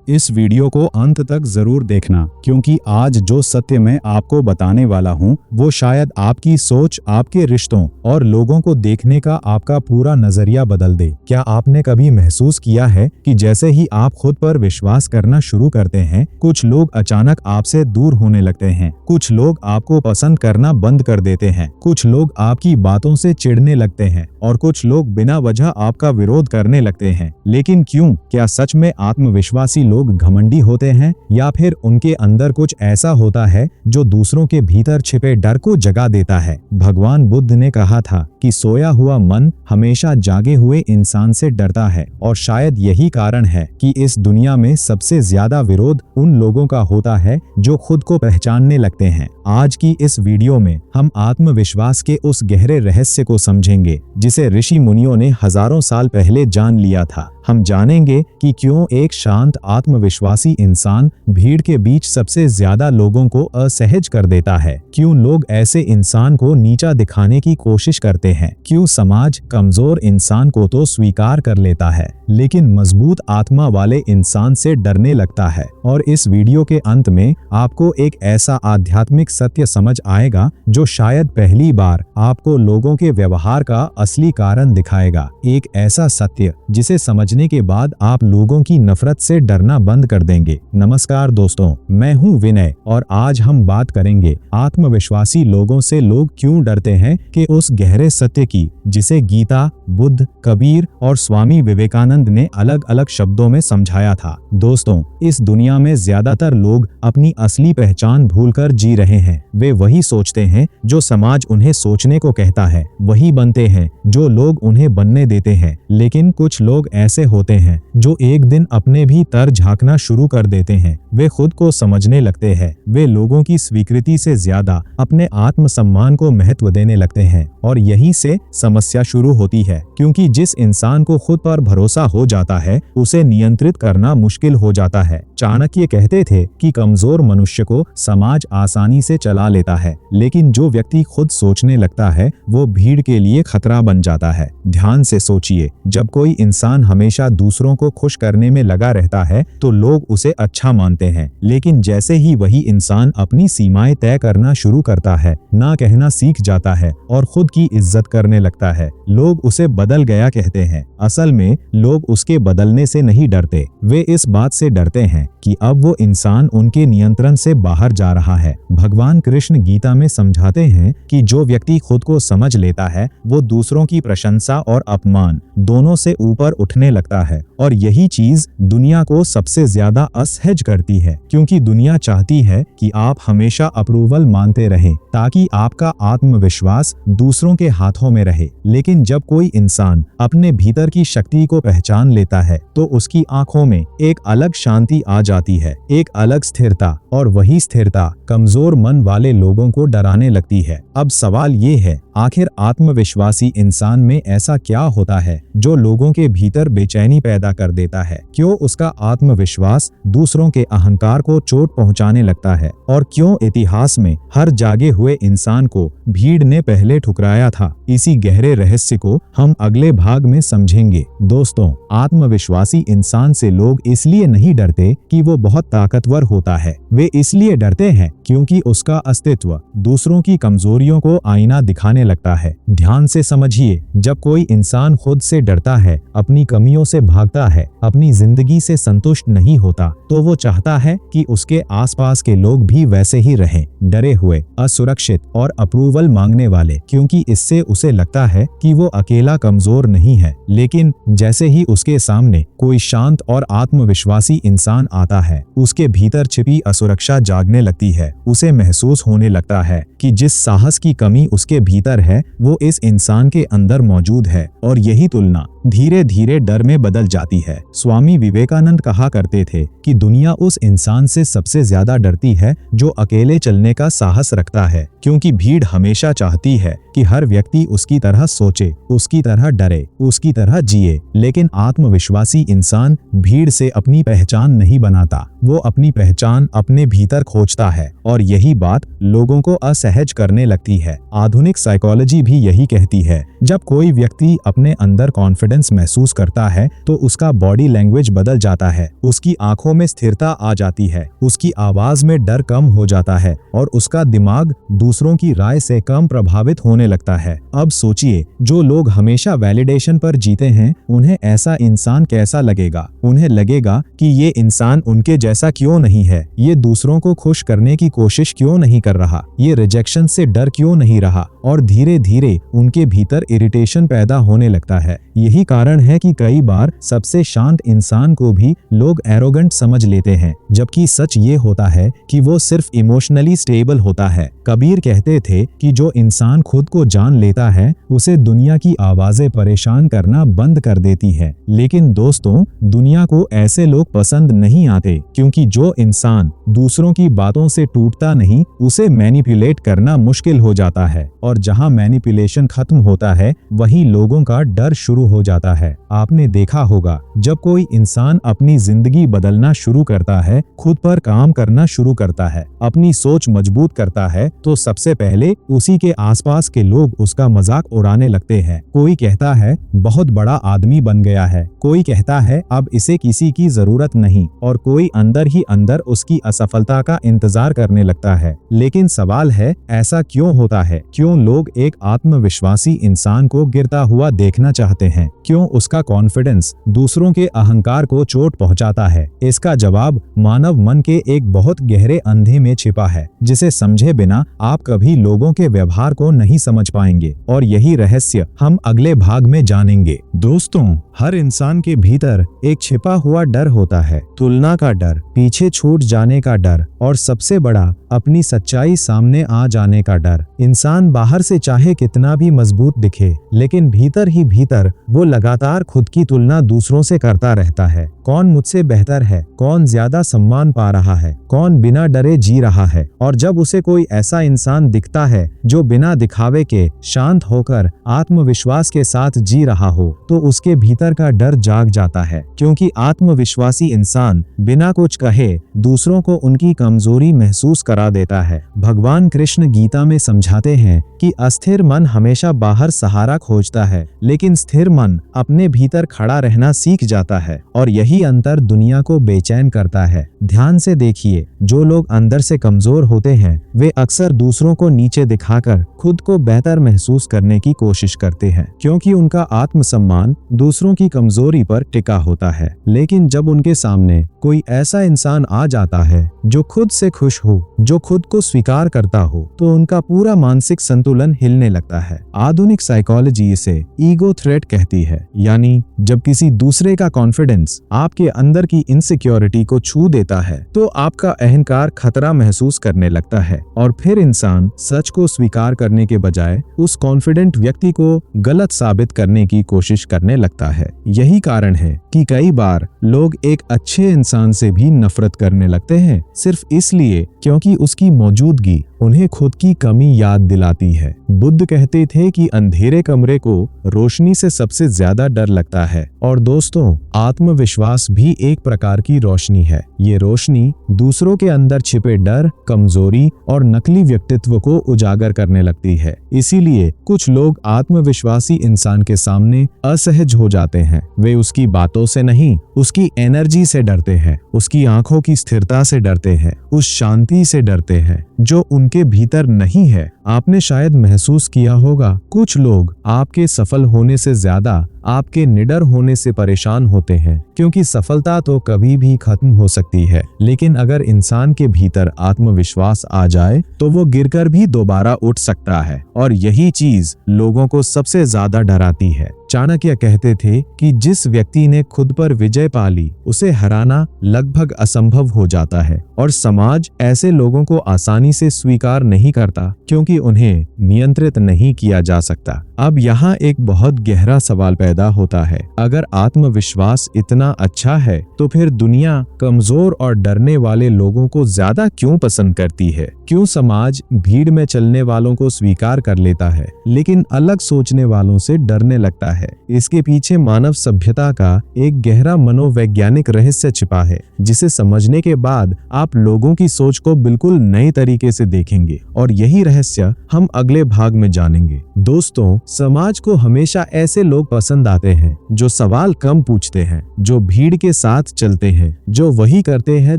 इस वीडियो को अंत तक जरूर देखना, क्योंकि आज जो सत्य मैं आपको बताने वाला हूँ वो शायद आपकी सोच, आपके रिश्तों और लोगों को देखने का आपका पूरा नजरिया बदल दे। क्या आपने कभी महसूस किया है कि जैसे ही आप खुद पर विश्वास करना शुरू करते हैं, कुछ लोग अचानक आपसे दूर होने लगते हैं, कुछ लोग आपको पसंद करना बंद कर देते हैं, कुछ लोग आपकी बातों से चिढ़ने लगते हैं और कुछ लोग बिना वजह आपका विरोध करने लगते हैं। लेकिन क्यों? क्या सच में आत्मविश्वासी लोग घमंडी होते हैं, या फिर उनके अंदर कुछ ऐसा होता है जो दूसरों के भीतर छिपे डर को जगा देता है? भगवान बुद्ध ने कहा था कि सोया हुआ मन हमेशा जागे हुए इंसान से डरता है, और शायद यही कारण है कि इस दुनिया में सबसे ज्यादा विरोध उन लोगों का होता है जो खुद को पहचानने लगते हैं। आज की इस वीडियो में हम आत्मविश्वास के उस गहरे रहस्य को समझेंगे जिसे ऋषि मुनियों ने हजारों साल पहले जान लिया था। हम जानेंगे कि क्यों एक शांत आत्मविश्वासी इंसान भीड़ के बीच सबसे ज्यादा लोगों को असहज कर देता है, क्यों लोग ऐसे इंसान को नीचा दिखाने की कोशिश करते हैं, क्यों समाज कमजोर इंसान को तो स्वीकार कर लेता है लेकिन मजबूत आत्मा वाले इंसान से डरने लगता है। और इस वीडियो के अंत में आपको एक ऐसा आध्यात्मिक सत्य समझ आएगा जो शायद पहली बार आपको लोगों के व्यवहार का असली कारण दिखाएगा। एक ऐसा सत्य जिसे समझने के बाद आप लोगों की नफरत से डरना बंद कर देंगे। नमस्कार दोस्तों, मैं हूं विनय और आज हम बात करेंगे आत्मविश्वासी लोगों से लोग क्यों डरते हैं कि उस गहरे सत्य की जिसे गीता, बुद्ध, कबीर और स्वामी विवेकानंद ने अलग अलग शब्दों में समझाया था। दोस्तों, इस दुनिया में ज्यादातर लोग अपनी असली पहचान भूलकर जी रहे हैं। वे वही सोचते हैं जो समाज उन्हें सोचने को कहता है, वही बनते हैं जो लोग उन्हें बनने देते हैं। लेकिन कुछ लोग ऐसे होते हैं जो एक दिन अपने भीतर झांकना शुरू कर देते हैं। वे खुद को समझने लगते हैं। वे लोगों की स्वीकृति से ज्यादा अपने आत्मसम्मान को महत्व देने लगते हैं, और यहीं से समस्या शुरू होती है, क्योंकि जिस इंसान को खुद पर भरोसा हो जाता है उसे नियंत्रित करना मुश्किल हो जाता है। चाणक्य कहते थे कि कमजोर मनुष्य को समाज आसानी से चला लेता है, लेकिन जो व्यक्ति खुद सोचने लगता है वो भीड़ के लिए खतरा बन जाता है। ध्यान से सोचिए, जब कोई इंसान हमेशा दूसरों को खुश करने में लगा रहता है तो लोग उसे अच्छा मानते हैं, लेकिन जैसे ही वही इंसान अपनी सीमाएं तय करना शुरू करता है, ना कहना सीख जाता है और खुद की इज्जत करने लगता है, लोग उसे बदल गया कहते हैं। असल में लोग उसके बदलने से नहीं डरते, वे इस बात से डरते हैं कि अब वो इंसान उनके नियंत्रण से बाहर जा रहा है। भगवान कृष्ण गीता में समझाते हैं कि जो व्यक्ति खुद को समझ लेता है वो दूसरों की प्रशंसा और अपमान दोनों से ऊपर उठने लगता है, और यही चीज दुनिया को सबसे ज्यादा असहज करती है, क्योंकि दुनिया चाहती है कि आप हमेशा अप्रूवल मांगते रहें ताकि आपका आत्मविश्वास दूसरों के हाथों में रहे। लेकिन जब कोई इंसान अपने भीतर की शक्ति को पहचान लेता है तो उसकी आंखों में एक अलग शांति आ जाती है, एक अलग स्थिरता, और वही स्थिरता कमजोर मन वाले लोगों को डराने लगती है। अब सवाल ये है, आखिर आत्मविश्वासी इंसान में ऐसा क्या होता है जो लोगों के भीतर बेचैनी पैदा कर देता है? क्यों उसका आत्मविश्वास दूसरों के अहंकार को चोट पहुंचाने लगता है, और क्यों इतिहास में हर जागे हुए इंसान को भीड़ ने पहले ठुकराया था? इसी गहरे रहस्य को हम अगले भाग में समझेंगे। दोस्तों, आत्मविश्वासी इंसान से लोग इसलिए नहीं डरते कि वो बहुत ताकतवर होता है, वे इसलिए डरते हैं क्योंकि उसका अस्तित्व दूसरों की कमजोरियों को आईना दिखाने लगता है। ध्यान से समझिए, जब कोई इंसान खुद से डरता है, अपनी कमियों से भागता है, अपनी जिंदगी से संतुष्ट नहीं होता, तो वो चाहता है कि उसके आसपास के लोग भी वैसे ही रहें, डरे हुए, असुरक्षित और अप्रूवल मांगने वाले, क्योंकि इससे उसे लगता है कि वो अकेला कमजोर नहीं है। लेकिन जैसे ही उसके सामने कोई शांत और आत्मविश्वासी इंसान आता है, उसके भीतर छिपी असुरक्षा जागने लगती है। उसे महसूस होने लगता है कि जिस साहस की कमी उसके भीतर है वो इस इंसान के अंदर मौजूद है, और यही तुलना धीरे धीरे डर में बदल जाती है। स्वामी विवेकानंद कहा करते थे कि दुनिया उस इंसान से सबसे ज्यादा डरती है जो अकेले चलने का साहस रखता है, क्योंकि भीड़ हमेशा चाहती है कि हर व्यक्ति उसकी तरह सोचे, उसकी उसकी तरह डरे, उसकी तरह जिए। लेकिन आत्मविश्वासी इंसान भीड़ से अपनी पहचान नहीं बनाता, वो अपनी पहचान अपने भीतर खोजता है और यही बात लोगों को असहज करने लगती है। आधुनिक साइकोलॉजी भी यही कहती है, जब कोई व्यक्ति अपने अंदर कॉन्फिडेंस महसूस करता है तो उसका बॉडी लैंग्वेज बदल जाता है, उसकी आंखों में स्थिरता आ जाती है, उसकी आवाज में डर कम हो जाता है और उसका दिमाग दूसरों की राय से कम प्रभावित होने लगता है। अब सोचिए, जो लोग हमेशा वैलिडेशन पर जीते हैं, उन्हें ऐसा इंसान कैसा लगेगा? उन्हें लगेगा कि ये इंसान उनके जैसा क्यों नहीं है, ये दूसरों को खुश करने की कोशिश क्यों नहीं कर रहा, ये रिजेक्शन से डर क्यों नहीं रहा, और धीरे धीरे उनके भीतर इरिटेशन पैदा होने लगता है। यही कारण है कि कई बार सबसे शांत इंसान को भी लोग एरोगेंट समझ लेते हैं, जबकि सच ये होता है कि वो सिर्फ इमोशनली स्टेबल होता है। कबीर कहते थे कि जो इंसान खुद को जान लेता है, उसे दुनिया की आवाजें परेशान करना बंद कर देती है। लेकिन दोस्तों, दुनिया को ऐसे लोग पसंद नहीं आते, क्योंकि जो इंसान दूसरों की बातों से टूटता नहीं, उसे मैनिपुलेट करना मुश्किल हो जाता है, और जहां मैनिपुलेशन खत्म होता है, वहीं लोगों का डर शुरू हो जाता है। आपने देखा होगा, जब कोई इंसान अपनी जिंदगी बदलना शुरू करता है, खुद पर काम करना शुरू करता है, अपनी सोच मजबूत करता है, तो सबसे पहले उसी के आसपास के लोग उसका मजाक उड़ाने लगते हैं। कोई कहता है बहुत बड़ा आदमी बन गया है, कोई कहता है अब इसे किसी की जरूरत नहीं, और कोई अंदर ही अंदर उसकी असफलता का इंतजार करने लगता है। लेकिन सवाल है, ऐसा क्यों होता है? क्यों लोग एक आत्मविश्वासी इंसान को गिरता हुआ देखना चाहते हैं? क्यों उसका कॉन्फिडेंस दूसरों के अहंकार को चोट पहुंचाता है? इसका जवाब मानव मन के एक बहुत गहरे अंधे में छिपा है, जिसे समझे बिना आप कभी लोगों के व्यवहार को नहीं समझ पाएंगे, और यही रहस्य हम अगले भाग में जानेंगे। दोस्तों, हर इंसान के भीतर एक छिपा हुआ डर होता है, तुलना का डर, पीछे छूट जाने का डर, और सबसे बड़ा अपनी सच्चाई सामने आ जाने का डर। इंसान बाहर से चाहे कितना भी मजबूत दिखे, लेकिन भीतर ही भीतर वो लगातार खुद की तुलना दूसरों से करता रहता है। कौन मुझसे बेहतर है, कौन ज्यादा सम्मान पा रहा है, कौन बिना डरे जी रहा है। और जब उसे कोई ऐसा इंसान दिखता है जो बिना दिखावे के शांत होकर आत्मविश्वास के साथ जी रहा हो, तो उसके भीतर का डर जाग जाता है, क्योंकि आत्मविश्वासी इंसान बिना कुछ कहे दूसरों को उनकी कमजोरी महसूस करा देता है। भगवान कृष्ण गीता में समझाते हैं कि अस्थिर मन हमेशा बाहर सहारा खोजता है, लेकिन स्थिर मन अपने भीतर खड़ा रहना सीख जाता है, और यही अंतर दुनिया को बेचैन करता है। ध्यान से देखिए, जो लोग अंदर से कमजोर होते हैं, वे अक्सर दूसरों को नीचे दिखाकर खुद को बेहतर महसूस करने की कोशिश करते हैं, क्योंकि उनका आत्मसम्मान दूसरों की कमजोरी पर टिका होता है। लेकिन जब उनके सामने कोई ऐसा इंसान आ जाता है जो खुद से खुश हो, जो खुद को स्वीकार करता हो, तो उनका पूरा मानसिक संतुलन हिलने लगता है। आधुनिक साइकोलॉजी इसे ईगो थ्रेट कहती है, यानी जब किसी दूसरे का कॉन्फिडेंस आपके अंदर की इनसिक्योरिटी को छू देता है, तो आपका अहंकार खतरा महसूस करने लगता है, और फिर इंसान सच को स्वीकार करने के बजाय उस कॉन्फिडेंट व्यक्ति को गलत साबित करने की कोशिश करने लगता है। यही कारण है कि कई बार लोग एक अच्छे इंसान से भी नफरत करने लगते हैं, सिर्फ इसलिए क्योंकि उसकी मौजूदगी उन्हें खुद की कमी याद दिलाती है। बुद्ध कहते थे कि अंधेरे कमरे को रोशनी से सबसे ज्यादा डर लगता है। और दोस्तों, आत्मविश्वास भी एक प्रकार की रोशनी है। ये रोशनी दूसरों के अंदर छिपे डर, कमजोरी और नकली व्यक्तित्व को उजागर करने लगती है। इसीलिए कुछ लोग आत्मविश्वासी इंसान के सामने असहज हो जाते हैं। वे उसकी बातों से नहीं, उसकी एनर्जी से डरते हैं, उसकी आंखों की स्थिरता से डरते हैं, उस शांति से डरते हैं जो उनके भीतर नहीं है। आपने शायद महसूस किया होगा, कुछ लोग आपके सफल होने से ज्यादा आपके निडर होने से परेशान होते हैं, क्योंकि सफलता तो कभी भी खत्म हो सकती है, लेकिन अगर इंसान के भीतर आत्मविश्वास आ जाए तो वो गिरकर भी दोबारा उठ सकता है। और यही चीज लोगों को सबसे ज्यादा डराती है। चाणक्य कहते थे कि जिस व्यक्ति ने खुद पर विजय पा ली, उसे हराना लगभग असंभव हो जाता है, और समाज ऐसे लोगों को आसानी आसानी से स्वीकार नहीं करता क्योंकि उन्हें नियंत्रित नहीं किया जा सकता। अब यहाँ एक बहुत गहरा सवाल पैदा होता है, अगर आत्मविश्वास इतना अच्छा है तो फिर दुनिया कमजोर और डरने वाले लोगों को ज्यादा क्यों पसंद करती है? क्यों समाज भीड़ में चलने वालों को स्वीकार कर लेता है लेकिन अलग सोचने वालों से डरने लगता है? इसके पीछे मानव सभ्यता का एक गहरा मनोवैज्ञानिक रहस्य छिपा है, जिसे समझने के बाद आप लोगों की सोच को बिल्कुल नए तरीके से देखेंगे और यही रहस्य हम अगले भाग में जानेंगे। दोस्तों, समाज को हमेशा ऐसे लोग पसंद आते हैं जो सवाल कम पूछते हैं, जो भीड़ के साथ चलते हैं, जो वही करते हैं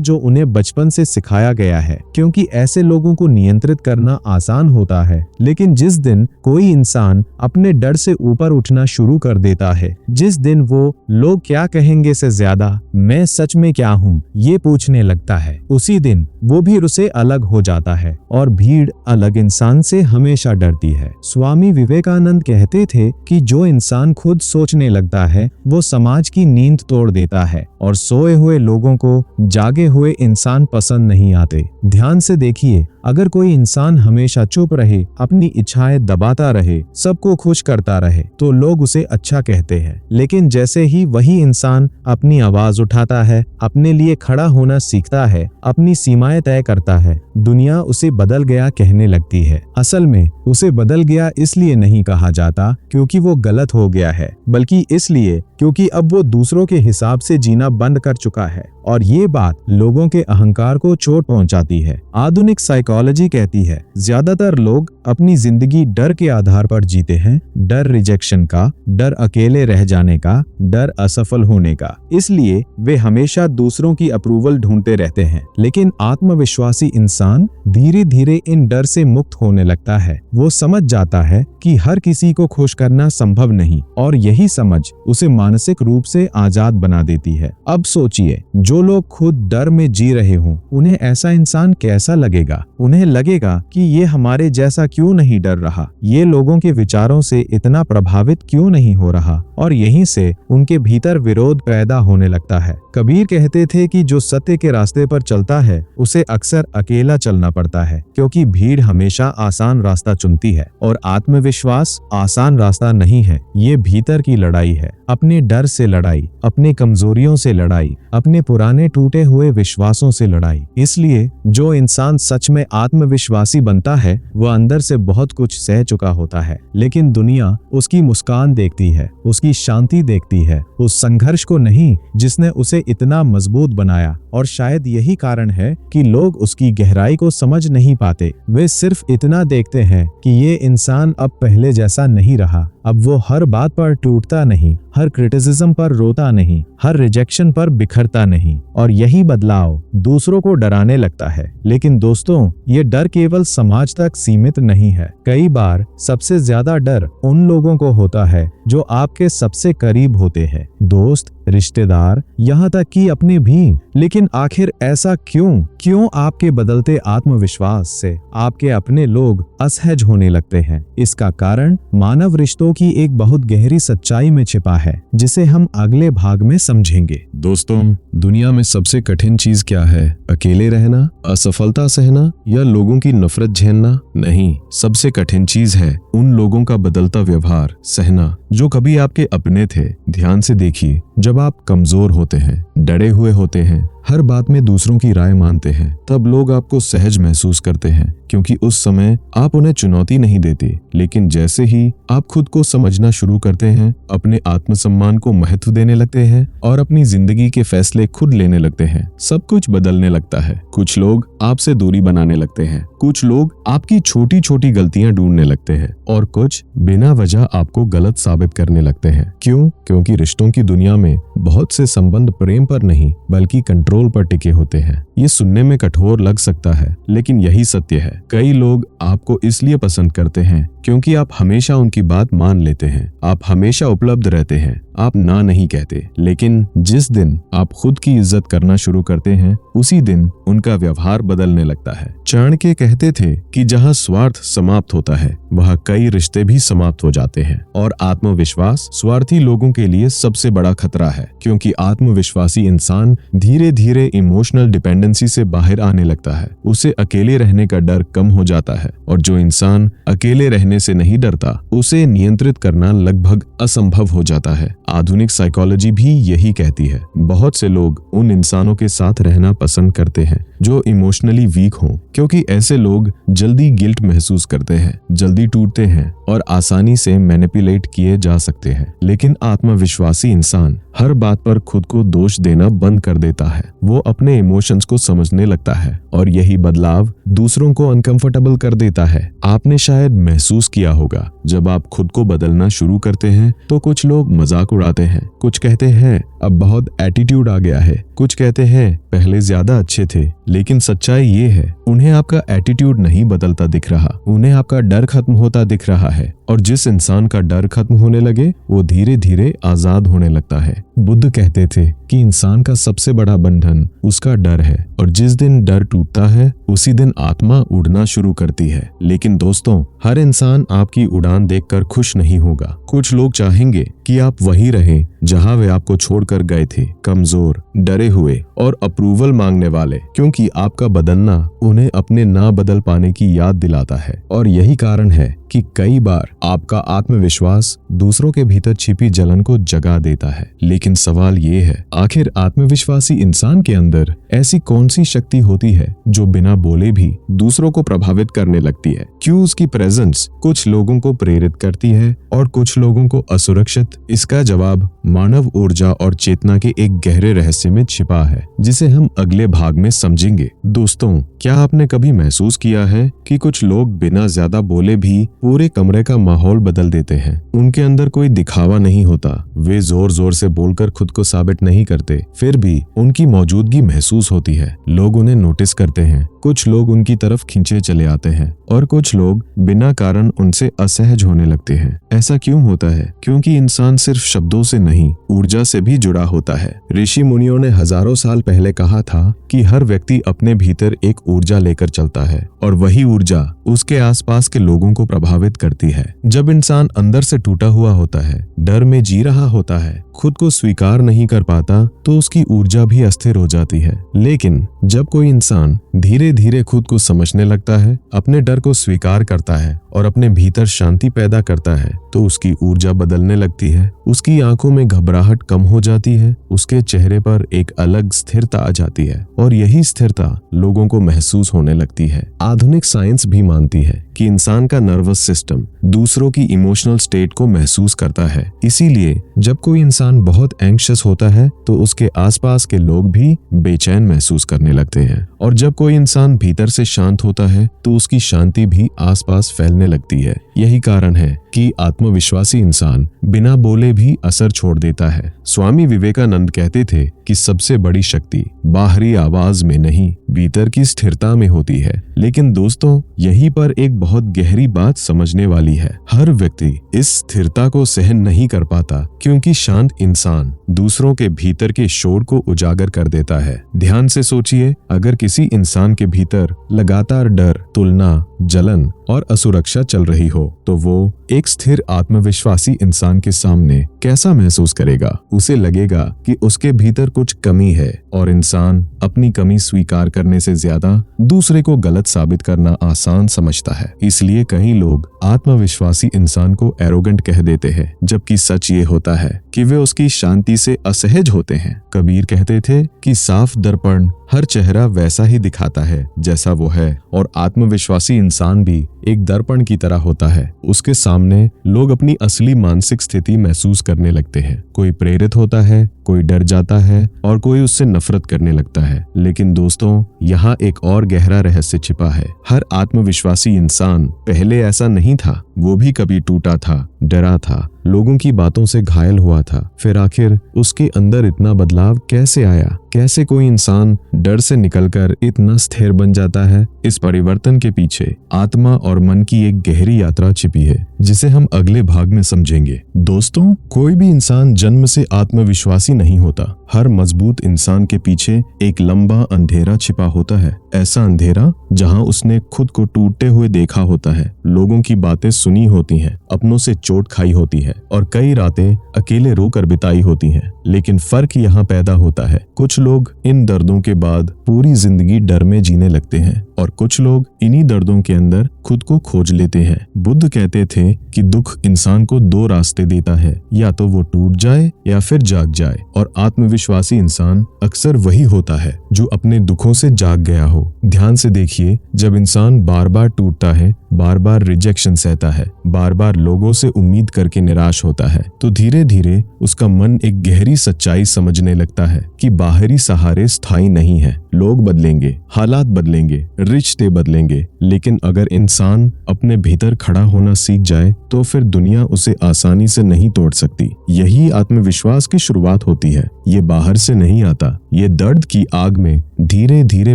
जो उन्हें बचपन से सिखाया गया है, क्योंकि ऐसे लोगों को नियंत्रित करना आसान होता है। लेकिन जिस दिन कोई इंसान अपने डर से ऊपर उठना शुरू कर देता है, जिस दिन वो लोग क्या कहेंगे से ज्यादा मैं सच में क्या हूँ ये पूछने लगता है, उसी दिन वो भी उससे अलग हो जाता है और भीड़ अलग इंसान से हमेशा डरती है। स्वामी विवेकानंद कहते थे कि जो इंसान खुद सोचने लगता है वो समाज की नींद तोड़ देता है और सोए हुए लोगों को जागे हुए इंसान पसंद नहीं आते। ध्यान से देखिए, अगर कोई इंसान हमेशा चुप रहे, अपनी इच्छाएं दबाता रहे, सबको खुश करता रहे, तो लोग उसे अच्छा कहते हैं। लेकिन जैसे ही वही इंसान अपनी आवाज उठाता है, अपने लिए खड़ा होना सीखता है, अपनी सीमाएं तय करता है, दुनिया उसे बदल गया कहने लगती है। असल में उसे बदल गया इसलिए नहीं कहा जाता क्योंकि वो गलत हो गया है, बल्कि इसलिए क्योंकि अब वो दूसरों के हिसाब से जीना बंद कर चुका है और ये बात लोगों के अहंकार को चोट पहुंचाती है। आधुनिक साइकोलॉजी कहती है ज्यादातर लोग अपनी जिंदगी डर के आधार पर जीते हैं, डर रिजेक्शन का, डर अकेले रह जाने का, डर असफल होने का। इसलिए वे हमेशा दूसरों की अप्रूवल ढूंढते रहते हैं। लेकिन आत्मविश्वासी इंसान धीरे धीरे इन डर से मुक्त होने लगता है। वो समझ जाता है कि हर किसी को खुश करना संभव नहीं और यही समझ उसे मानसिक रूप से आजाद बना देती है। अब सोचिए, जो लोग खुद डर में जी रहे हों, उन्हें ऐसा इंसान कैसा लगेगा? उन्हें लगेगा कि ये हमारे जैसा क्यों नहीं डर रहा, ये लोगों के विचारों से इतना प्रभावित क्यों नहीं हो रहा, और यहीं से उनके भीतर विरोध पैदा होने लगता है। कबीर कहते थे कि जो सत्य के रास्ते पर चलता है उसे अक्सर अकेला चलना पड़ता है, क्योंकि भीड़ हमेशा आसान रास्ता चुनती है और आत्मविश्वास आसान रास्ता नहीं है। ये भीतर की लड़ाई है, अपने डर से लड़ाई, अपने कमजोरियों से लड़ाई, अपने पुराने टूटे हुए विश्वासों से लड़ाई। इसलिए जो इंसान सच में आत्मविश्वासी बनता है वह अंदर से बहुत कुछ सह चुका होता है, लेकिन दुनिया उसकी मुस्कान देखती है, उसकी शांति देखती है, उस संघर्ष को नहीं जिसने उसे इतना मजबूत बनाया। और शायद यही कारण है कि लोग उसकी गहराई को समझ नहीं पाते। वे सिर्फ इतना देखते हैं कि ये इंसान अब पहले जैसा नहीं रहा, अब वो हर बात पर टूटता नहीं, हर क्रिटिसिज्म पर रोता नहीं, हर रिजेक्शन पर बिखरता नहीं, और यही बदलाव दूसरों को डराने लगता है। लेकिन दोस्तों, ये डर केवल समाज तक सीमित नहीं है। कई बार सबसे ज्यादा डर उन लोगों को होता है जो आपके सबसे करीब होते हैं, दोस्त, रिश्तेदार, यहाँ तक कि अपने भी। लेकिन आखिर ऐसा क्यों आपके बदलते आत्मविश्वास से आपके अपने लोग असहज होने लगते हैं? इसका कारण मानव रिश्तों की एक बहुत गहरी सच्चाई में छिपा है, जिसे हम अगले भाग में समझेंगे। दोस्तों, दुनिया में सबसे कठिन चीज क्या है? अकेले रहना, असफलता सहना, या लोगों की नफरत झेलना? नहीं, सबसे कठिन चीज है उन लोगों का बदलता व्यवहार सहना जो कभी आपके अपने थे। ध्यान से देखिए, जब आप कमजोर होते हैं, डरे हुए होते हैं, हर बात में दूसरों की राय मानते हैं, तब लोग आपको सहज महसूस करते हैं, क्योंकि उस समय आप उन्हें चुनौती नहीं देते। लेकिन जैसे ही आप खुद को समझना शुरू करते हैं, अपने आत्मसम्मान को महत्व देने लगते हैं और अपनी जिंदगी के फैसले खुद लेने लगते हैं, सब कुछ बदलने लगता है। कुछ लोग आपसे दूरी बनाने लगते हैं, कुछ लोग आपकी छोटी छोटी गलतियां ढूंढने लगते हैं, और कुछ बिना वजह आपको गलत साबित करने लगते हैं। क्यों? क्योंकि रिश्तों की दुनिया में बहुत से संबंध प्रेम पर नहीं बल्कि कंट्रोल पर टिके होते हैं। ये सुनने में कठोर लग सकता है, लेकिन यही सत्य है। कई लोग आपको इसलिए पसंद करते हैं क्योंकि आप हमेशा उनकी बात मान लेते हैं, आप हमेशा उपलब्ध रहते हैं, आप ना नहीं कहते, लेकिन जिस दिन आप खुद की इज्जत करना शुरू करते हैं उसी दिन उनका व्यवहार बदलने लगता है। चाणक्य कहते थे कि जहाँ स्वार्थ समाप्त होता है वहाँ कई रिश्ते भी समाप्त हो जाते हैं, और आत्मविश्वास स्वार्थी लोगों के लिए सबसे बड़ा खतरा है, क्योंकि आत्मविश्वासी इंसान धीरे धीरे इमोशनल डिपेंडेंसी से बाहर आने लगता है। उसे अकेले रहने का डर कम हो जाता है, और जो इंसान अकेले रहने से नहीं डरता उसे नियंत्रित करना लगभग असंभव हो जाता है। आधुनिक साइकोलॉजी भी यही कहती है। बहुत से लोग उन इंसानों के साथ रहना पसंद करते हैं जो इमोशनली वीक हों, क्योंकि ऐसे लोग जल्दी गिल्ट महसूस करते हैं, जल्दी टूटते हैं और आसानी से मैनिपुलेट किए जा सकते हैं। लेकिन आत्मविश्वासी इंसान हर बात पर खुद को दोष देना बंद कर देता है। वो अपने इमोशंस को समझने लगता है, और यही बदलाव दूसरों को अनकंफर्टेबल कर देता है। आपने शायद महसूस किया होगा, जब आप खुद को बदलना शुरू करते हैं तो कुछ लोग मजाक उड़ाते हैं, कुछ कहते हैं अब बहुत एटीट्यूड आ गया है, कुछ कहते हैं पहले ज्यादा अच्छे थे। लेकिन सच्चाई ये है, उन्हें आपका एटीट्यूड नहीं बदलता दिख रहा, उन्हें आपका डर खत्म होता दिख रहा है। और जिस इंसान का डर खत्म होने लगे वो धीरे धीरे आजाद होने लगता है। बुद्ध कहते थे कि इंसान का सबसे बड़ा बंधन उसका डर है, और जिस दिन डर टूटता है उसी दिन आत्मा उड़ना शुरू करती है। लेकिन दोस्तों, हर इंसान आपकी उड़ान देखकर खुश नहीं होगा। कुछ लोग चाहेंगे कि आप वहीं रहें जहां वे आपको छोड़कर गए थे, कमजोर, डरे हुए और अप्रूवल मांगने वाले, क्योंकि आपका बदलना उन्हें अपने ना बदल पाने की याद दिलाता है। और यही कारण है कि कई बार आपका आत्मविश्वास दूसरों के भीतर छिपी जलन को जगा देता है। लेकिन सवाल ये है, आखिर आत्मविश्वासी इंसान के अंदर ऐसी कौन सी शक्ति होती है जो बिना बोले भी दूसरों को प्रभावित करने लगती है? क्यों उसकी प्रेजेंस कुछ लोगों को प्रेरित करती है और कुछ लोगों को असुरक्षित? इसका जवाब मानव ऊर्जा और चेतना के एक गहरे रहस्य में छिपा है, जिसे हम अगले भाग में समझेंगे। दोस्तों, क्या आपने कभी महसूस किया है कि कुछ लोग बिना ज्यादा बोले भी पूरे कमरे का माहौल बदल देते हैं? उनके अंदर कोई दिखावा नहीं होता, वे जोर जोर से बोलकर खुद को साबित नहीं करते, फिर भी उनकी मौजूदगी महसूस होती है। लोग उन्हें नोटिस करते हैं, कुछ लोग उनकी तरफ खींचे चले आते हैं और कुछ लोग बिना कारण उनसे असहज होने लगते हैं। ऐसा क्यों होता है? क्योंकि इंसान सिर्फ शब्दों से नहीं, ऊर्जा से भी जुड़ा होता है। ऋषि मुनियों ने हजारों साल पहले कहा था कि हर व्यक्ति अपने भीतर एक ऊर्जा लेकर चलता है, और वही ऊर्जा उसके आसपास के लोगों को प्रभावित करती है। जब इंसान अंदर से टूटा हुआ होता है, डर में जी रहा होता है, खुद को स्वीकार नहीं कर पाता, तो उसकी ऊर्जा भी अस्थिर हो जाती है। लेकिन जब कोई इंसान धीरे धीरे खुद को समझने लगता है, अपने डर को स्वीकार करता है और अपने भीतर शांति पैदा करता है, तो उसकी ऊर्जा बदलने लगती है। उसकी आंखों में घबराहट कम हो जाती है, उसके चेहरे पर एक अलग स्थिरता आ जाती है, और यही स्थिरता लोगों को महसूस होने लगती है। आधुनिक साइंस भी मानती है कि इंसान का नर्वस सिस्टम दूसरों की इमोशनल स्टेट को महसूस करता है। इसीलिए जब कोई इंसान बहुत एंग्शियस होता है तो उसके आसपास के लोग भी बेचैन महसूस करने लगते हैं, और जब कोई इंसान भीतर से शांत होता है तो उसकी शांति भी आसपास फैलने लगती है। यही कारण है कि आत्मविश्वासी इंसान बिना बोले भी असर छोड़ देता है। स्वामी विवेकानंद कहते थे कि सबसे बड़ी शक्ति बाहरी आवाज में नहीं, भीतर की स्थिरता में होती है। लेकिन दोस्तों, यहीं पर एक बहुत गहरी बात समझने वाली है। हर व्यक्ति इस स्थिरता को सहन नहीं कर पाता, क्योंकि शांत इंसान दूसरों के भीतर के शोर को उजागर कर देता है। ध्यान से सोचिए, अगर किसी इंसान के भीतर लगातार डर, तुलना, जलन और असुरक्षा चल रही हो, तो वो एक स्थिर आत्मविश्वासी इंसान के सामने कैसा महसूस करेगा? उसे लगेगा कि उसके भीतर कुछ कमी है, और इंसान अपनी कमी स्वीकार करने से ज्यादा दूसरे को गलत साबित करना आसान समझता है। इसलिए कई लोग आत्मविश्वासी इंसान को एरोगेंट कह देते हैं, जबकि सच ये होता है कि वे उसकी शांति से असहज होते हैं। कबीर कहते थे कि साफ दर्पण हर चेहरा वैसा ही दिखाता है जैसा वो है, और आत्मविश्वासी इंसान भी एक दर्पण की तरह होता है। उसके सामने लोग अपनी असली मानसिक स्थिति महसूस करने लगते हैं। कोई प्रेरित होता है, कोई डर जाता है, और कोई उससे नफरत करने लगता है। लेकिन दोस्तों, यहाँ एक और गहरा रहस्य छिपा है। हर आत्मविश्वासी इंसान पहले ऐसा नहीं था। वो भी कभी टूटा था, डरा था, लोगों की बातों से घायल हुआ था। फिर आखिर उसके अंदर इतना बदलाव कैसे आया? कैसे कोई इंसान डर से निकलकर इतना स्थिर बन जाता है? इस परिवर्तन के पीछे आत्मा और मन की एक गहरी यात्रा छिपी है, जिसे हम अगले भाग में समझेंगे। दोस्तों, कोई भी इंसान जन्म से आत्मविश्वासी नहीं होता। हर मजबूत इंसान के पीछे एक लंबा अंधेरा छिपा होता है। ऐसा अंधेरा जहां उसने खुद को टूटते हुए देखा होता है, लोगों की बातें सुनी होती हैं, अपनों से चोट खाई होती है और कई रातें अकेले रोकर बिताई होती हैं। लेकिन फर्क यहाँ पैदा होता है, कुछ लोग इन दर्दों के बाद पूरी जिंदगी डर में जीने लगते हैं और कुछ लोग इन्हीं दर्दों के अंदर खुद को खोज लेते हैं। बुद्ध कहते थे कि दुख इंसान को दो रास्ते देता है, या तो वो टूट जाए या फिर जाग जाए। और आत्मविश्वासी इंसान अक्सर वही होता है जो अपने दुखों से जाग गया हो। ध्यान से देखिए, जब इंसान बार बार टूटता है, बार बार रिजेक्शन सहता है, बार बार लोगों से उम्मीद करके निराश होता है, तो धीरे धीरे उसका मन एक गहरी सच्चाई समझने लगता है कि बाहरी सहारे स्थायी नहीं है। लोग बदलेंगे, हालात बदलेंगे, रिश्ते बदलेंगे, लेकिन अगर इंसान अपने भीतर खड़ा होना सीख जाए तो फिर दुनिया उसे आसानी से नहीं तोड़ सकती। यही आत्मविश्वास की शुरुआत होती है। ये बाहर से नहीं आता, ये दर्द की आग में धीरे धीरे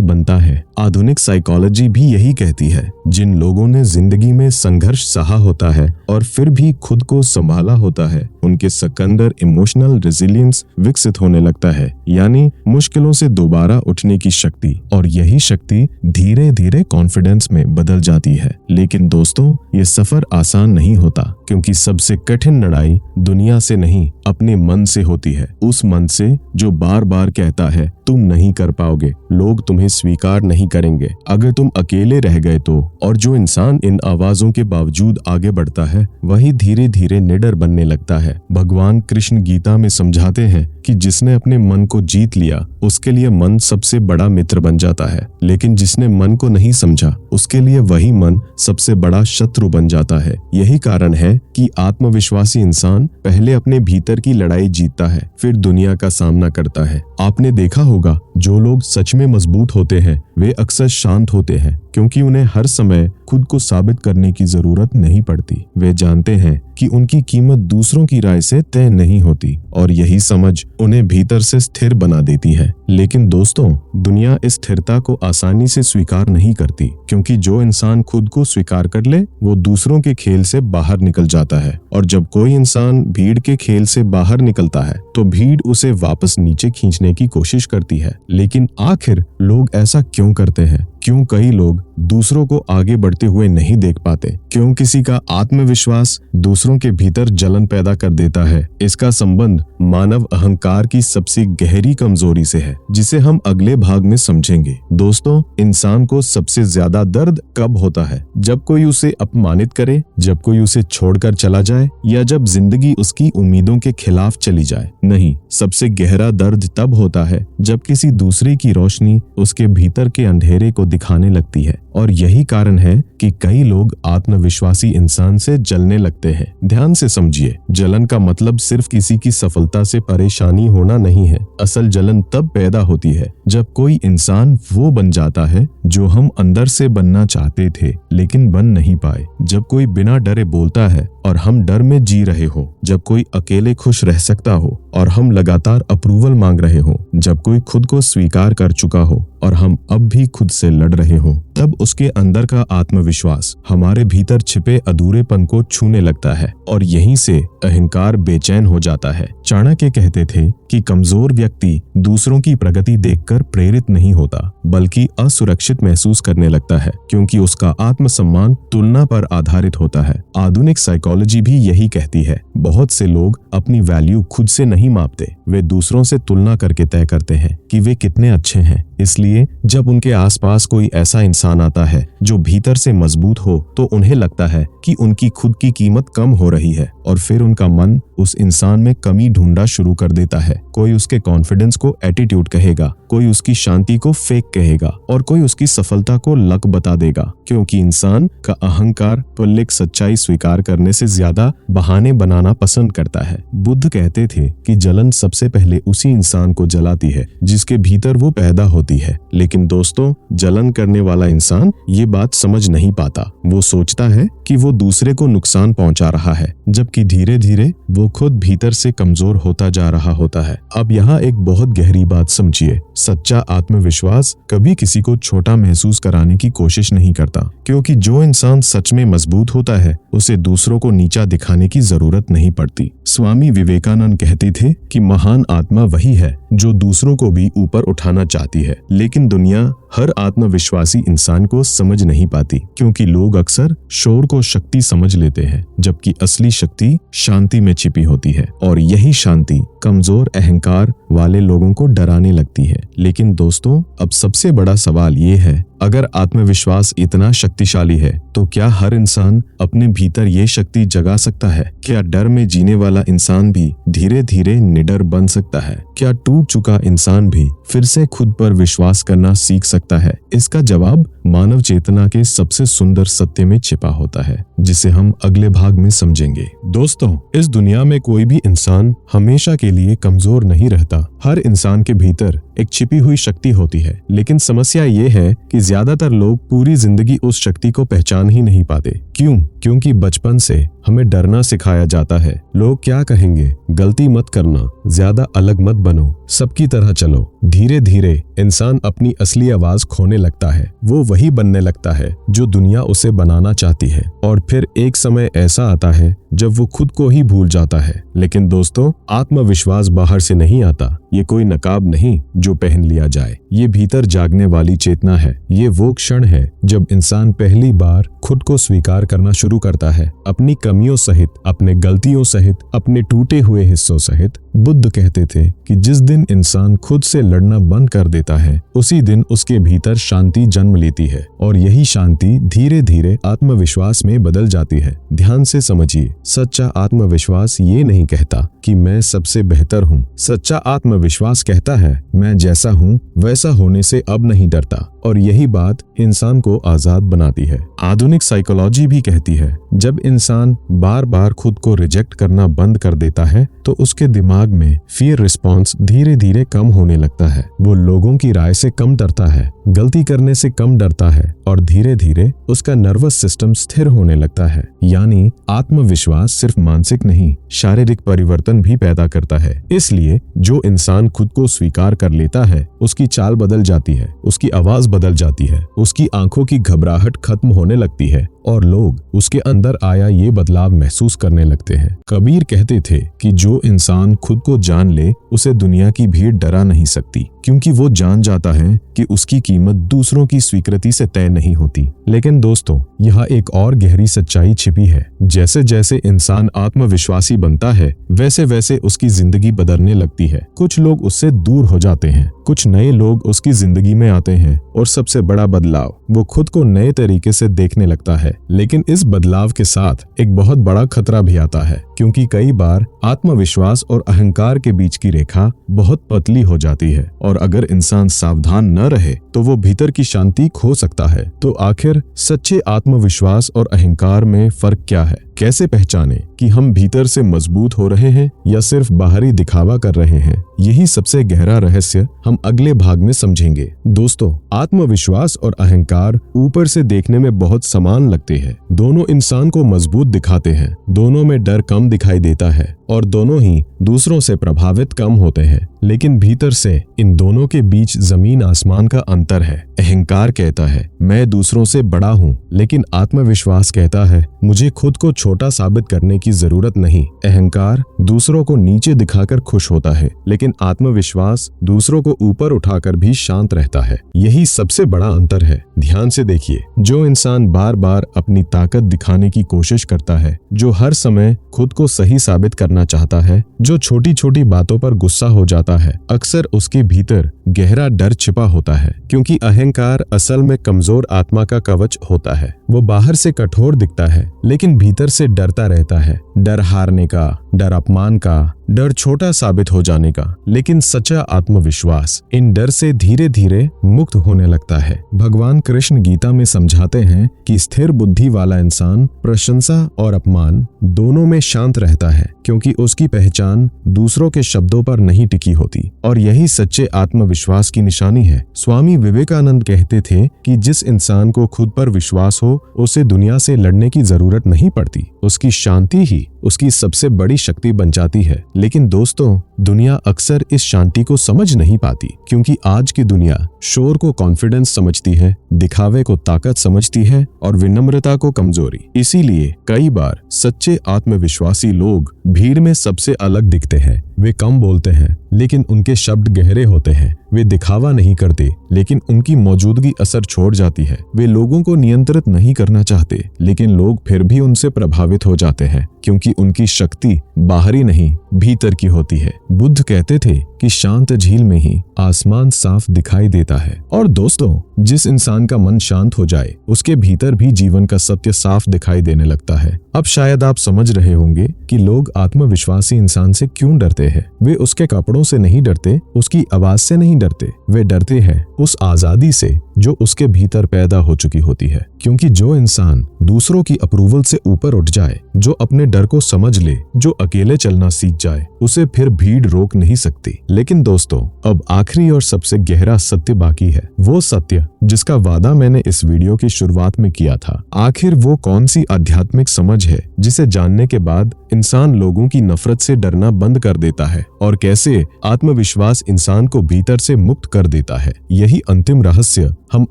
बनता है। आधुनिक साइकोलॉजी भी यही कहती है, जिन लोगों ने जिंदगी में संघर्ष सहा होता है और फिर भी खुद को संभाला होता है, उनके अंदर इमोशनल रेजिलियंस विकसित होने लगता है, यानी मुश्किलों से दोबारा उठने की शक्ति। और यही शक्ति धीरे धीरे कॉन्फिडेंस में बदल जाती है। लेकिन दोस्तों, ये सफर आसान नहीं होता, क्योंकि सबसे कठिन लड़ाई दुनिया से नहीं, अपने मन से होती है। उस मन से जो बार बार कहता है तुम नहीं कर पाओगे, लोग तुम्हें स्वीकार नहीं करेंगे, अगर तुम अकेले रह गए तो। और जो इंसान इन आवाजों के बावजूद आगे बढ़ता है, वही धीरे धीरे निडर बनने लगता है। भगवान कृष्ण गीता में समझाते हैं कि जिसने अपने मन को जीत लिया, उसके लिए मन सबसे बड़ा मित्र बन जाता है, लेकिन जिसने मन को नहीं समझा, उसके लिए वही मन सबसे बड़ा शत्रु बन जाता है। यही कारण है कि आत्मविश्वासी इंसान पहले अपने भीतर की लड़ाई जीतता है, फिर दुनिया का सामना करता है। आपने देखा होगा, जो लोग सच में मजबूत होते हैं वे अक्सर शांत होते हैं, क्योंकि उन्हें हर समय खुद को साबित करने की जरूरत नहीं पड़ती। वे जानते हैं कि उनकी कीमत दूसरों की राय से तय नहीं होती, और यही समझ उन्हें भीतर से स्थिर बना देती है। लेकिन दोस्तों, दुनिया इस स्थिरता को आसानी से स्वीकार नहीं करती, क्योंकि जो इंसान खुद को स्वीकार कर ले, वो दूसरों के खेल से बाहर निकल जाता है। और जब कोई इंसान भीड़ के खेल से बाहर निकलता है, तो भीड़ उसे वापस नीचे खींचने की कोशिश करती है। लेकिन आखिर लोग ऐसा क्यों करते हैं? क्यों कई लोग दूसरों को आगे बढ़ते हुए नहीं देख पाते? क्यों किसी का आत्मविश्वास दूसरों के भीतर जलन पैदा कर देता है? इसका संबंध मानव अहंकार की सबसे गहरी कमजोरी से है, जिसे हम अगले भाग में समझेंगे। दोस्तों, इंसान को सबसे ज्यादा दर्द कब होता है? जब कोई उसे अपमानित करे, जब कोई उसे छोड़कर चला जाए, या जब जिंदगी उसकी उम्मीदों के खिलाफ चली जाए? नहीं, सबसे गहरा दर्द तब होता है जब किसी दूसरे की रोशनी उसके भीतर के अंधेरे को दिखाने लगती है। और यही कारण है कि कई लोग आत्मविश्वासी इंसान से जलने लगते हैं। ध्यान से समझिए, जलन का मतलब सिर्फ किसी की सफलता से परेशानी होना नहीं है। असल जलन तब पैदा होती है जब कोई इंसान वो बन जाता है जो हम अंदर से बनना चाहते थे लेकिन बन नहीं पाए। जब कोई बिना डरे बोलता है और हम डर में जी रहे हो, जब कोई अकेले खुश रह सकता हो और हम लगातार अप्रूवल मांग रहे हो, जब कोई खुद को स्वीकार कर चुका हो और हम अब भी खुद से लड़ रहे हो, तब उसके अंदर का आत्मविश्वास हमारे भीतर छिपे अधूरेपन को छूने लगता है और यहीं से अहंकार बेचैन हो जाता है। चाणक्य कहते थे कि कमजोर व्यक्ति दूसरों की प्रगति देखकर प्रेरित नहीं होता, बल्कि असुरक्षित महसूस करने लगता है, क्योंकि उसका आत्मसम्मान तुलना पर आधारित होता है। आधुनिक साइकोलॉजी भी यही कहती है। बहुत से लोग अपनी वैल्यू खुद से नहीं मापते, वे दूसरों से तुलना करके तय करते हैं कि वे कितने अच्छे हैं। इसलिए जब उनके आसपास कोई ऐसा इंसान आता है जो भीतर से मजबूत हो, तो उन्हें लगता है कि उनकी खुद की कीमत कम हो रही है। और फिर उनका मन उस इंसान में कमी ढूंढना शुरू कर देता है। कोई उसके कॉन्फिडेंस को एटीट्यूड कहेगा, कोई उसकी शांति को फेक कहेगा और कोई उसकी सफलता को लक बता देगा, क्योंकि इंसान का अहंकार पुल्लिक सच्चाई स्वीकार करने से ज्यादा बहाने बनाना पसंद करता है। बुद्ध कहते थे कि जलन सबसे पहले उसी इंसान को जलाती है जिसके भीतर वो पैदा होती है। लेकिन दोस्तों, जलन करने वाला इंसान ये बात समझ नहीं पाता। वो सोचता है कि वो दूसरे को नुकसान पहुंचा रहा है, जबकि धीरे धीरे वो खुद भीतर से कमजोर होता जा रहा होता है। अब यहाँ एक बहुत गहरी बात समझिए। सच्चा आत्मविश्वास कभी किसी को छोटा महसूस कराने की कोशिश नहीं करता, क्योंकि जो इंसान सच में मजबूत होता है उसे दूसरों को नीचा दिखाने की जरूरत नहीं पड़ती। स्वामी विवेकानंद कहते थे कि महान आत्मा वही है जो दूसरों को भी ऊपर उठाना चाहती है, लेकिन दुनिया हर आत्मविश्वासी इंसान को समझ नहीं पाती, क्योंकि लोग अक्सर शोर को शक्ति समझ लेते हैं, जबकि असली शक्ति शांति में छिपी होती है और यही शांति कमजोर अहंकार वाले लोगों को डराने लगती है। लेकिन दोस्तों, अब सबसे बड़ा सवाल ये है, अगर आत्मविश्वास इतना शक्तिशाली है तो क्या हर इंसान अपने भीतर ये शक्ति जगा सकता है? क्या डर में जीने वाला इंसान भी धीरे धीरे निडर बन सकता है? क्या टूट चुका इंसान भी फिर से खुद पर विश्वास करना सीख सकता है? इसका जवाब मानव चेतना के सबसे सुंदर सत्य में छिपा होता है, जिसे हम अगले भाग में समझेंगे। दोस्तों, इस दुनिया में कोई भी इंसान हमेशा के लिए कमजोर नहीं रहता। हर इंसान के भीतर एक छिपी हुई शक्ति होती है, लेकिन समस्या ये है कि ज्यादातर लोग पूरी जिंदगी उस शक्ति को पहचान ही नहीं पाते। क्यों? क्योंकि बचपन से हमें डरना सिखाया जाता है। लोग क्या कहेंगे, गलती मत करना, ज्यादा अलग मत बनो, सबकी तरह चलो। धीरे धीरे इंसान अपनी असली आवाज खोने लगता है। वो वही बनने लगता है जो दुनिया उसे बनाना चाहती है, और फिर एक समय ऐसा आता है जब वो खुद को ही भूल जाता है। लेकिन दोस्तों, आत्मविश्वास बाहर से नहीं आता। ये कोई नकाब नहीं जो पहन लिया जाए। ये भीतर जागने वाली चेतना है। ये वो क्षण है जब इंसान पहली बार खुद को स्वीकार करना शुरू करता है, अपनी कमियों सहित, अपने गलतियों सहित, अपने टूटे हुए हिस्सों सहित। बुद्ध कहते थे कि जिस दिन इंसान खुद से लड़ना बंद कर देता है, उसी दिन उसके भीतर शांति जन्म लेती है, और यही शांति धीरे धीरे आत्मविश्वास में बदल जाती है। ध्यान से समझिए, सच्चा आत्मविश्वास ये नहीं कहता कि मैं सबसे बेहतर हूँ। सच्चा आत्मविश्वास कहता है, मैं जैसा हूँ वैसा होने से अब नहीं डरता, और यही बात इंसान को आजाद बनाती है। आधुनिक साइकोलॉजी भी कहती है, जब इंसान बार बार खुद को रिजेक्ट करना बंद कर देता है तो उसके दिमाग में फियर रिस्पॉन्स धीरे धीरे कम होने लगता है। वो लोगों की राय से कम डरता है, गलती करने से कम डरता है, और धीरे धीरे उसका नर्वस सिस्टम स्थिर होने लगता है। यानी आत्मविश्वास सिर्फ मानसिक नहीं, शारीरिक परिवर्तन भी पैदा करता है। इसलिए जो इंसान खुद को स्वीकार कर लेता है, उसकी चाल बदल जाती है, उसकी आवाज बदल जाती है, उसकी आंखों की घबराहट खत्म होने लगती है, और लोग उसके अंदर आया ये बदलाव महसूस करने लगते हैं। कबीर कहते थे कि जो इंसान खुद को जान ले, उसे दुनिया की भीड़ डरा नहीं सकती, क्योंकि वो जान जाता है कि उसकी कीमत दूसरों की स्वीकृति से तय नहीं होती। लेकिन दोस्तों, यहाँ एक और गहरी सच्चाई छिपी है। जैसे जैसे इंसान आत्मविश्वासी बनता है, वैसे वैसे उसकी जिंदगी बदलने लगती है। कुछ लोग उससे दूर हो जाते हैं, कुछ नए लोग उसकी जिंदगी में आते हैं, और सबसे बड़ा बदलाव, वो खुद को नए तरीके से देखने लगता है। लेकिन इस बदलाव के साथ एक बहुत बड़ा खतरा भी आता है, क्योंकि कई बार आत्मविश्वास और अहंकार के बीच की रेखा बहुत पतली हो जाती है, और अगर इंसान सावधान न रहे तो वो भीतर की शांति खो सकता है। तो आखिर सच्चे आत्मविश्वास और अहंकार में फर्क क्या है? कैसे पहचाने कि हम भीतर से मजबूत हो रहे हैं या सिर्फ बाहरी दिखावा कर रहे हैं? यही सबसे गहरा रहस्य हम अगले भाग में समझेंगे। दोस्तों, आत्मविश्वास और अहंकार ऊपर से देखने में बहुत समान लगते हैं। दोनों इंसान को मजबूत दिखाते हैं, दोनों में डर कम दिखाई देता है, और दोनों ही दूसरों से प्रभावित कम होते हैं। लेकिन भीतर से इन दोनों के बीच जमीन आसमान का अंतर है। अहंकार कहता है, मैं दूसरों से बड़ा हूँ, लेकिन आत्मविश्वास कहता है, मुझे खुद को छोटा साबित करने की जरूरत नहीं। अहंकार दूसरों को नीचे दिखाकर खुश होता है, लेकिन आत्मविश्वास दूसरों को ऊपर उठाकर भी शांत रहता है। यही सबसे बड़ा अंतर है। ध्यान से देखिए, जो इंसान बार बार अपनी ताकत दिखाने की कोशिश करता है, जो हर समय खुद को सही साबित करना चाहता है, जो छोटी छोटी बातों पर गुस्सा हो जाता है, अक्सर उसके भीतर गहरा डर छिपा होता है, क्योंकि अहंकार असल में कमजोर आत्मा का कवच होता है। वो बाहर से कठोर दिखता है लेकिन भीतर से डरता रहता है। डर हारने का, डर अपमान का, डर छोटा साबित हो जाने का। लेकिन सच्चा आत्मविश्वास इन डर से धीरे धीरे मुक्त होने लगता है। भगवान कृष्ण गीता में समझाते हैं कि स्थिर बुद्धि वाला इंसान प्रशंसा और अपमान दोनों में शांत रहता है, क्योंकि उसकी पहचान दूसरों के शब्दों पर नहीं टिकी होती। और यही सच्चे आत्मविश्वास की निशानी है। स्वामी विवेकानंद कहते थे कि जिस इंसान को खुद पर विश्वास हो उसे दुनिया से लड़ने की जरूरत नहीं पड़ती। उसकी शांति ही उसकी सबसे बड़ी शक्ति बन जाती है। लेकिन दोस्तों, दुनिया अक्सर इस शांति को समझ नहीं पाती, क्योंकि आज की दुनिया शोर को कॉन्फिडेंस समझती है, दिखावे को ताकत समझती है और विनम्रता को कमजोरी। इसीलिए कई बार सच्चे आत्मविश्वासी लोग भीड़ में सबसे अलग दिखते हैं। वे कम बोलते हैं लेकिन उनके शब्द गहरे होते हैं। वे दिखावा नहीं करते लेकिन उनकी मौजूदगी असर छोड़ जाती है। वे लोगों को नियंत्रित नहीं करना चाहते लेकिन लोग फिर भी उनसे प्रभावित हो जाते हैं, क्योंकि उनकी शक्ति बाहरी नहीं भीतर की होती है। बुद्ध कहते थे कि शांत झील में ही आसमान साफ दिखाई देता है। और दोस्तों, जिस इंसान का मन शांत हो जाए उसके भीतर भी जीवन का सत्य साफ दिखाई देने लगता है। अब शायद आप समझ रहे होंगे कि लोग आत्मविश्वासी इंसान से क्यों डरते हैं। वे उसके कपड़ों से नहीं डरते, उसकी आवाज से नहीं डरते। वे डरते हैं उस आजादी से जो उसके भीतर पैदा हो चुकी होती है। क्योंकि जो इंसान दूसरों की अप्रूवल से ऊपर उठ जाए, जो अपने डर को समझ ले, जो अकेले चलना सीख जाए, उसे फिर भीड़ रोक नहीं सकती। लेकिन दोस्तों, अब आखिरी और सबसे गहरा सत्य बाकी है। वो सत्य जिसका वादा मैंने इस वीडियो की शुरुआत में किया था। आखिर वो कौन सी आध्यात्मिक समझ है जिसे जानने के बाद इंसान लोगों की नफरत से डरना बंद कर देता है, और कैसे आत्मविश्वास इंसान को भीतर से मुक्त कर देता है? यही अंतिम रहस्य हम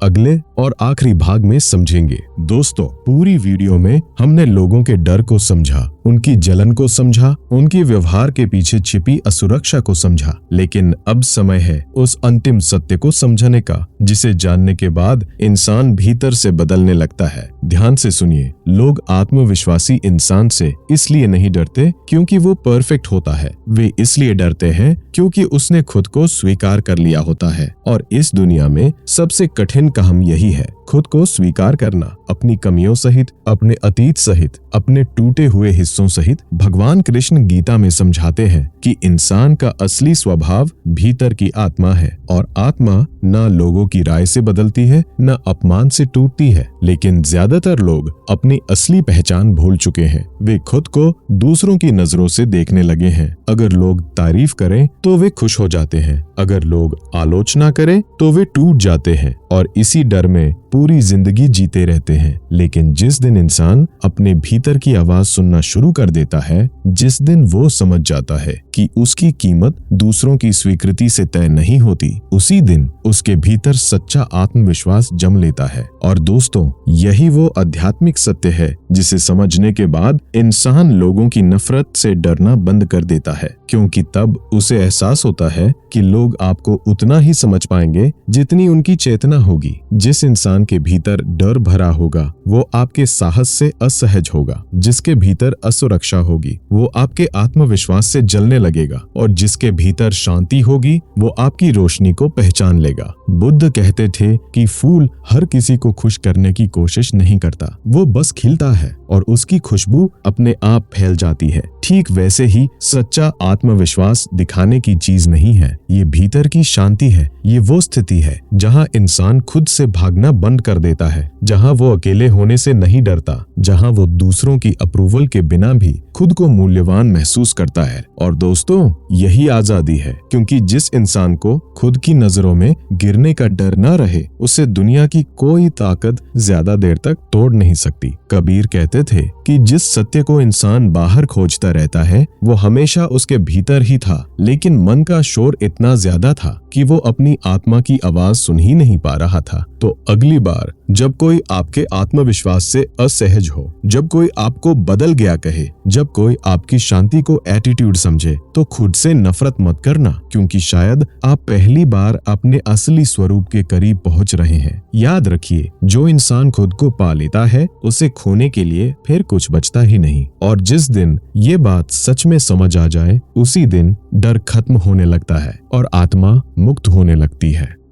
अगले और आखिरी भाग में समझेंगे। दोस्तों, पूरी वीडियो में हमने लोगों के डर को समझा, उनकी जलन को समझा, उनके व्यवहार के पीछे छिपी असुरक्षा को समझा। लेकिन अब समय है उस अंतिम सत्य को समझने का, जिसे जानने के बाद इंसान भीतर से बदलने लगता है। ध्यान से सुनिए, लोग आत्मविश्वासी इंसान से इसलिए नहीं डरते क्योंकि वो परफेक्ट होता है। वे इसलिए डरते हैं क्योंकि उसने खुद को स्वीकार कर लिया होता है। और इस दुनिया में सबसे कठिन काम यही है, खुद को स्वीकार करना, अपनी कमियों सहित, अपने अतीत सहित, अपने टूटे हुए हिस्सों सहित। भगवान कृष्ण गीता में समझाते हैं कि इंसान का असली स्वभाव भीतर की आत्मा है, और आत्मा न लोगों की राय से बदलती है, न अपमान से टूटती है। लेकिन ज्यादातर लोग अपनी असली पहचान भूल चुके हैं। वे खुद को दूसरों की नजरों से देखने लगे हैं। अगर लोग तारीफ करें तो वे खुश हो जाते हैं, अगर लोग आलोचना करें तो वे टूट जाते हैं, और इसी डर में पूरी जिंदगी जीते रहते हैं। लेकिन जिस दिन इंसान अपने भीतर की आवाज सुनना शुरू कर देता है, जिस दिन वो समझ जाता है कि उसकी कीमत दूसरों की स्वीकृति से तय नहीं होती, उसी दिन उसके भीतर सच्चा आत्मविश्वास जम लेता है। और दोस्तों, यही वो आध्यात्मिक सत्य है जिसे समझने के बाद इंसान लोगों की नफरत से डरना बंद कर देता है, क्योंकि तब उसे एहसास होता है कि लोग आपको उतना ही समझ पाएंगे जितनी उनकी चेतना होगी। जिस इंसान के भीतर डर भरा होगा वो आपके साहस से असहज होगा, जिसके भीतर असुरक्षा होगी वो आपके आत्मविश्वास से जलने लगेगा, और जिसके भीतर शांति होगी वो आपकी रोशनी को पहचान लेगा। बुद्ध कहते थे कि फूल हर किसी को खुश करने की कोशिश नहीं करता, वो बस खिलता है और उसकी खुशबू अपने आप फैल जाती है। ठीक वैसे ही सच्चा आत्मविश्वास दिखाने की चीज नहीं है, ये भीतर की शांति है। ये वो स्थिति है जहां इंसान खुद से भागना बंद कर देता है, जहां वो अकेले होने से नहीं डरता, जहां वो दूसरों की अप्रूवल के बिना भी खुद को मूल्यवान महसूस करता है। और दोस्तों, यही आजादी है, क्योंकि जिस इंसान को खुद की नजरों में गिरने का डर न रहे, उसे दुनिया की कोई ताकत ज्यादा देर तक तोड़ नहीं सकती। कबीर कहते थे कि जिस सत्य को इंसान बाहर खोजता रहता है वो हमेशा उसके भीतर ही था, लेकिन मन का शोर इतना ज्यादा था कि वो अपनी आत्मा की आवाज सुन ही नहीं पा रहा था। तो अगली बार जब कोई आपके आत्मविश्वास से असहज हो, जब कोई आपको बदल गया कहे, जब कोई आपकी शांति को एटीट्यूड समझे, तो खुद से नफरत मत करना, क्योंकि शायद आप पहली बार अपने असली स्वरूप के करीब पहुंच रहे हैं। याद रखिए, जो इंसान खुद को पा लेता है उसे खोने के लिए फिर कुछ बचता ही नहीं। और जिस दिन ये बात सच में समझ आ जाए, उसी दिन डर खत्म होने लगता है और आत्मा मुक्त होने लगती है।